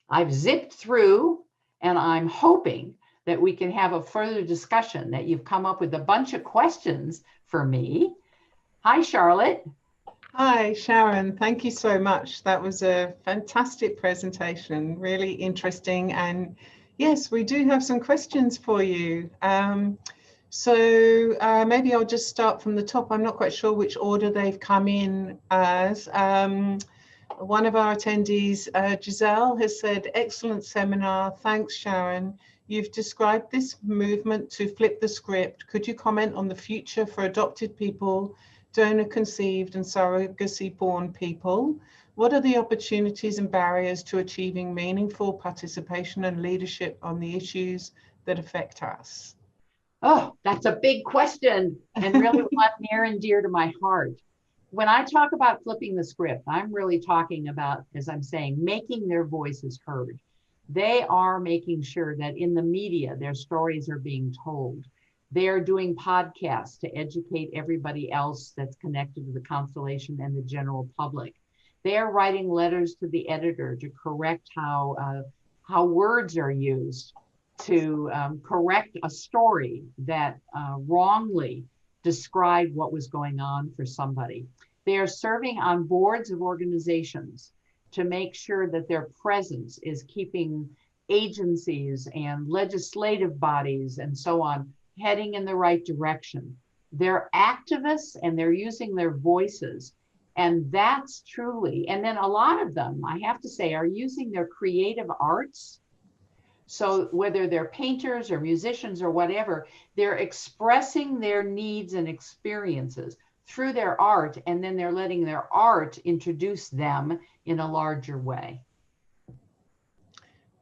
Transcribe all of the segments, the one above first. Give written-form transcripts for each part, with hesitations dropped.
I've zipped through, and I'm hoping that we can have a further discussion, that you've come up with a bunch of questions for me. Hi, Charlotte. Hi, Sharon. Thank you so much. That was a fantastic presentation, really interesting. And yes, we do have some questions for you. Maybe I'll just start from the top. I'm not quite sure which order they've come in as. One of our attendees, Giselle, has said, excellent seminar. Thanks, Sharon. You've described this movement to flip the script. Could you comment on the future for adopted people, donor-conceived and surrogacy-born people? What are the opportunities and barriers to achieving meaningful participation and leadership on the issues that affect us? Oh, that's a big question, and really one near and dear to my heart. When I talk about flipping the script, I'm really talking about, as I'm saying, making their voices heard. They are making sure that in the media, their stories are being told. They are doing podcasts to educate everybody else that's connected to the constellation and the general public. They are writing letters to the editor to correct how words are used, to correct a story that wrongly described what was going on for somebody. They are serving on boards of organizations to make sure that their presence is keeping agencies and legislative bodies and so on heading in the right direction. They're activists and they're using their voices. And that's truly, and then a lot of them, I have to say, are using their creative arts. So whether they're painters or musicians or whatever, they're expressing their needs and experiences through their art, and then they're letting their art introduce them in a larger way.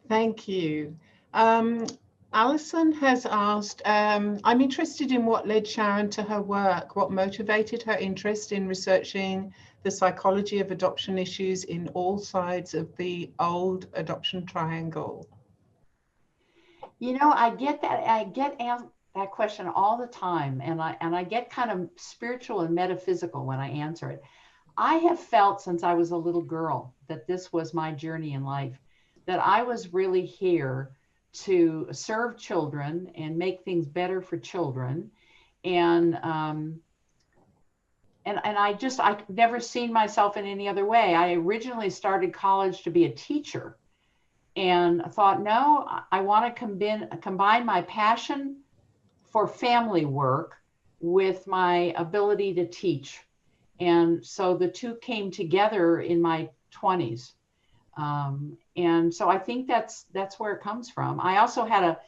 Thank you. Allison has asked, I'm interested in what led Sharon to her work, what motivated her interest in researching the psychology of adoption issues in all sides of the old adoption triangle. You know, I get that question all the time, and I get kind of spiritual and metaphysical when I answer it. I have felt since I was a little girl that this was my journey in life, that I was really here to serve children and make things better for children. And I've never seen myself in any other way. I originally started college to be a teacher and thought, no, I want to combine my passion for family work with my ability to teach. And so the two came together in my 20s. And so I think that's where it comes from. I also had a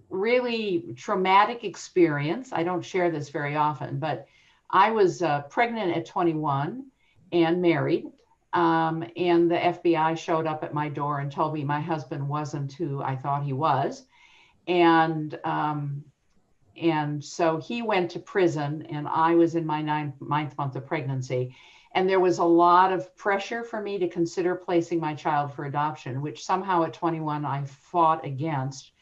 really traumatic experience. I don't share this very often, but I was pregnant at 21 and married. And the FBI showed up at my door and told me my husband wasn't who I thought he was. And so he went to prison, and I was in my ninth month of pregnancy. And there was a lot of pressure for me to consider placing my child for adoption, which somehow at 21 I fought against.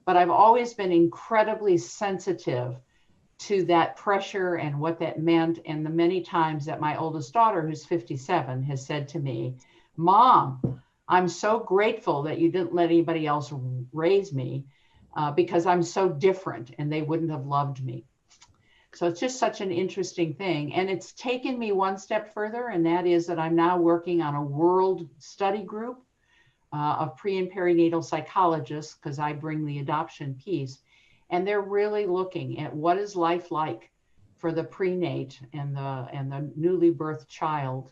But I've always been incredibly sensitive to that pressure and what that meant. And the many times that my oldest daughter, who's 57, has said to me, Mom, I'm so grateful that you didn't let anybody else raise me because I'm so different and they wouldn't have loved me. So it's just such an interesting thing. And it's taken me one step further, and that is that I'm now working on a world study group of pre and perinatal psychologists, because I bring the adoption piece. And they're really looking at what is life like for the prenate and the newly birthed child.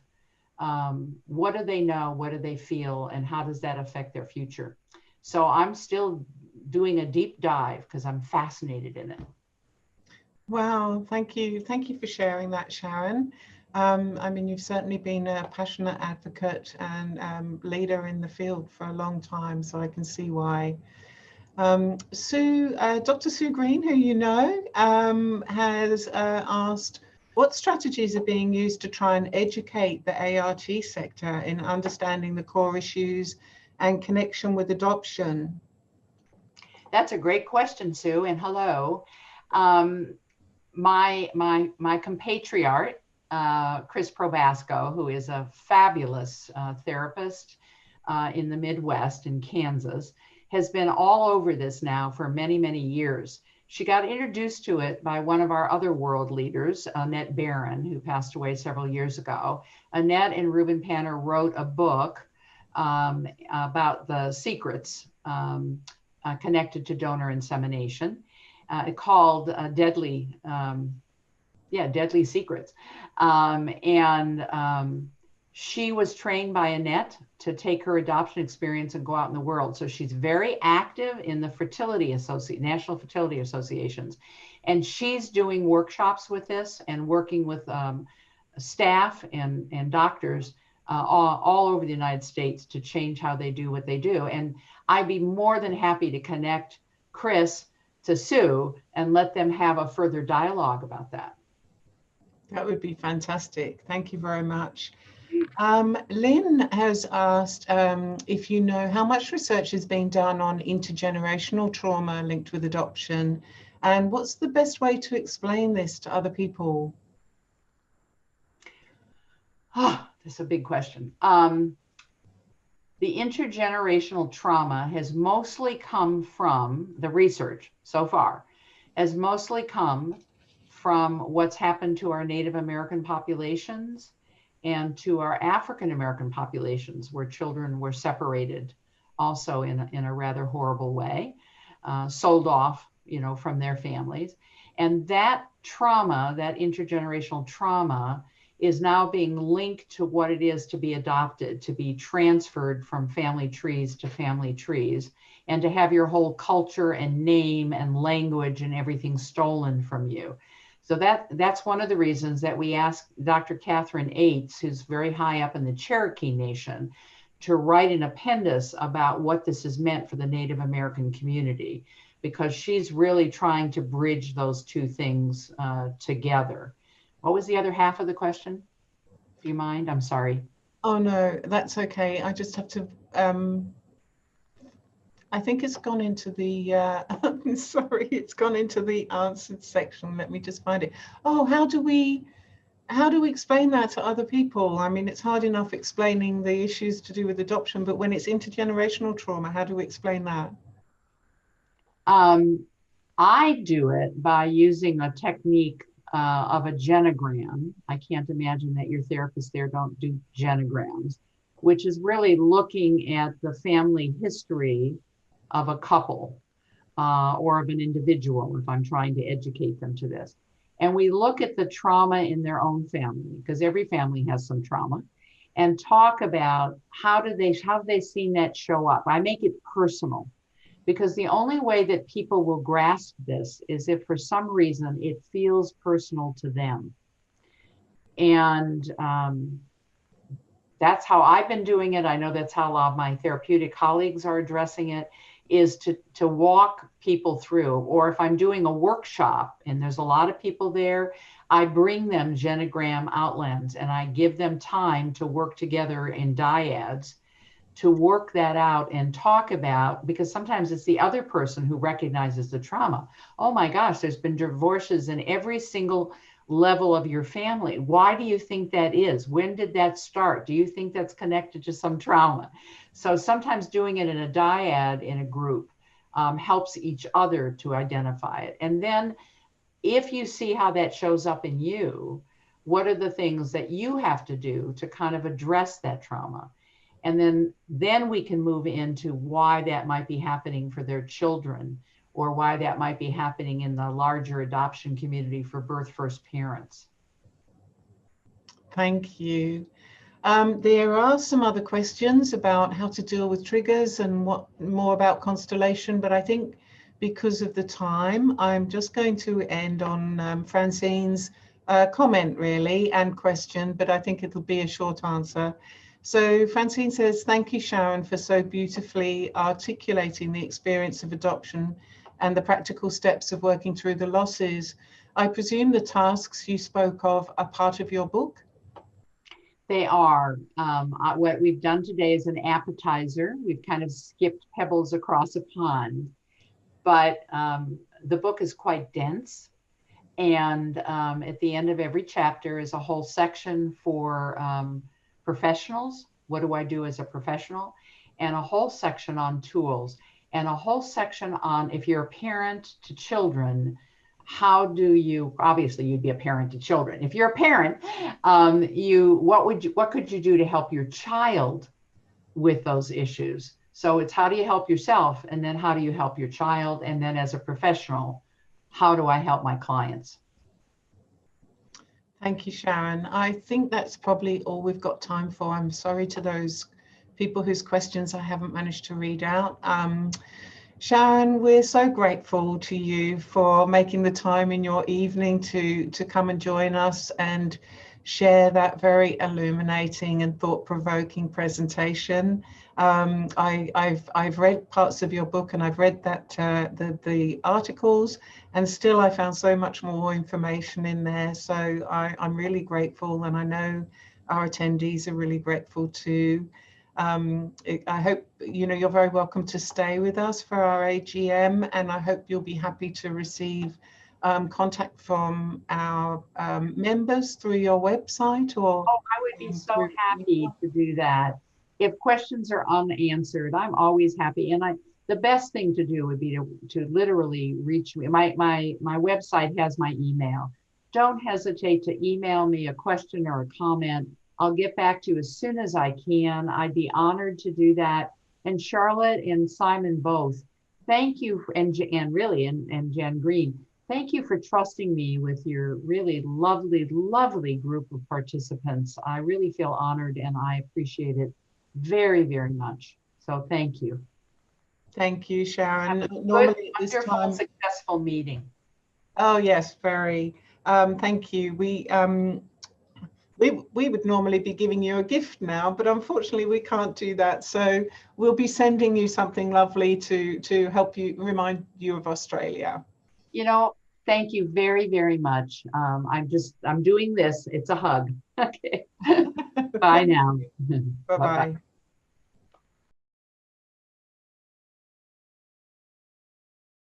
What do they know? What do they feel? And how does that affect their future? So I'm still doing a deep dive because I'm fascinated in it. Wow, thank you. Thank you for sharing that, Sharon. I mean, you've certainly been a passionate advocate and leader in the field for a long time, so I can see why. Dr. Sue Green, who you know, has asked, what strategies are being used to try and educate the ART sector in understanding the core issues and connection with adoption? That's a great question, Sue, and hello. My compatriot, Chris Probasco, who is a fabulous therapist, in the Midwest in Kansas, has been all over this now for many, many years. She got introduced to it by one of our other world leaders, Annette Barron, who passed away several years ago. Annette and Ruben Panner wrote a book about the secrets connected to donor insemination, called Deadly Secrets. She was trained by Annette to take her adoption experience and go out in the world. So she's very active in the National Fertility Associations. And she's doing workshops with this and working with staff and doctors all over the United States to change how they do what they do. And I'd be more than happy to connect Chris to Sue and let them have a further dialogue about that. That would be fantastic. Thank you very much. Lynn has asked if you know how much research is being done on intergenerational trauma linked with adoption, and what's the best way to explain this to other people? Oh, that's a big question. The intergenerational trauma has mostly come from, the research so far, has mostly come from what's happened to our Native American populations and to our African American populations, where children were separated also in a rather horrible way, sold off, from their families. And that trauma, that intergenerational trauma, is now being linked to what it is to be adopted, to be transferred from family trees to family trees, and to have your whole culture and name and language and everything stolen from you. So that's one of the reasons that we asked Dr. Catherine Ates, who's very high up in the Cherokee Nation, to write an appendix about what this has meant for the Native American community, because she's really trying to bridge those two things together. What was the other half of the question? Do you mind? I'm sorry. Oh, no, that's okay. I just have to, I think it's gone into the, I'm sorry, it's gone into the answered section. Let me just find it. Oh, how do we explain that to other people? I mean, it's hard enough explaining the issues to do with adoption, but when it's intergenerational trauma, how do we explain that? I do it by using a technique of a genogram. I can't imagine that your therapists there don't do genograms, which is really looking at the family history of a couple or of an individual, if I'm trying to educate them to this. And we look at the trauma in their own family, because every family has some trauma, and talk about how have they seen that show up. I make it personal, because the only way that people will grasp this is if for some reason it feels personal to them. And that's how I've been doing it. I know that's how a lot of my therapeutic colleagues are addressing it, is to walk people through. Or if I'm doing a workshop and there's a lot of people there, I bring them genogram outlines and I give them time to work together in dyads to work that out and talk about, because sometimes it's the other person who recognizes the trauma. Oh my gosh, there's been divorces in every single level of your family. Why do you think that is? When did that start? Do you think that's connected to some trauma? So sometimes doing it in a dyad in a group helps each other to identify it. And then if you see how that shows up in you, what are the things that you have to do to kind of address that trauma? And then we can move into why that might be happening for their children, or why that might be happening in the larger adoption community for birth first parents. Thank you. There are some other questions about how to deal with triggers and what more about constellation, but I think because of the time, I'm just going to end on Francine's comment really and question, but I think it'll be a short answer. So Francine says, thank you, Sharon, for so beautifully articulating the experience of adoption and the practical steps of working through the losses. I presume the tasks you spoke of are part of your book? They are. What we've done today is an appetizer. We've kind of skipped pebbles across a pond, but the book is quite dense. And at the end of every chapter is a whole section for professionals. What do I do as a professional? and a whole section on tools, and a whole section on, if you're a parent to children, how do you, obviously you'd be a parent to children. If you're a parent, what could you do to help your child with those issues? So it's how do you help yourself, and then how do you help your child, and then as a professional, how do I help my clients? Thank you, Sharon. I think that's probably all we've got time for. I'm sorry to those people whose questions I haven't managed to read out. Sharon, we're so grateful to you for making the time in your evening to come and join us and share that very illuminating and thought-provoking presentation. I've read parts of your book, and I've read that the articles, and still I found so much more information in there. So I'm really grateful, and I know our attendees are really grateful too. I hope you're very welcome to stay with us for our AGM, and I hope you'll be happy to receive contact from our members through your website, or I would be so happy to do that. If questions are unanswered, I'm always happy. And the best thing to do would be to literally reach me. My website has my email. Don't hesitate to email me a question or a comment. I'll get back to you as soon as I can. I'd be honored to do that. And Charlotte and Simon both, thank you, and Jen Green, thank you for trusting me with your really lovely, lovely group of participants. I really feel honored, and I appreciate it very, very much. So thank you. Thank you, Sharon. Normally, wonderful, successful meeting. Oh yes, very. Thank you. We would normally be giving you a gift now, but unfortunately we can't do that. So we'll be sending you something lovely to help you, remind you of Australia. Thank you very, very much. I'm doing this. It's a hug. Okay. Bye now. Bye-bye.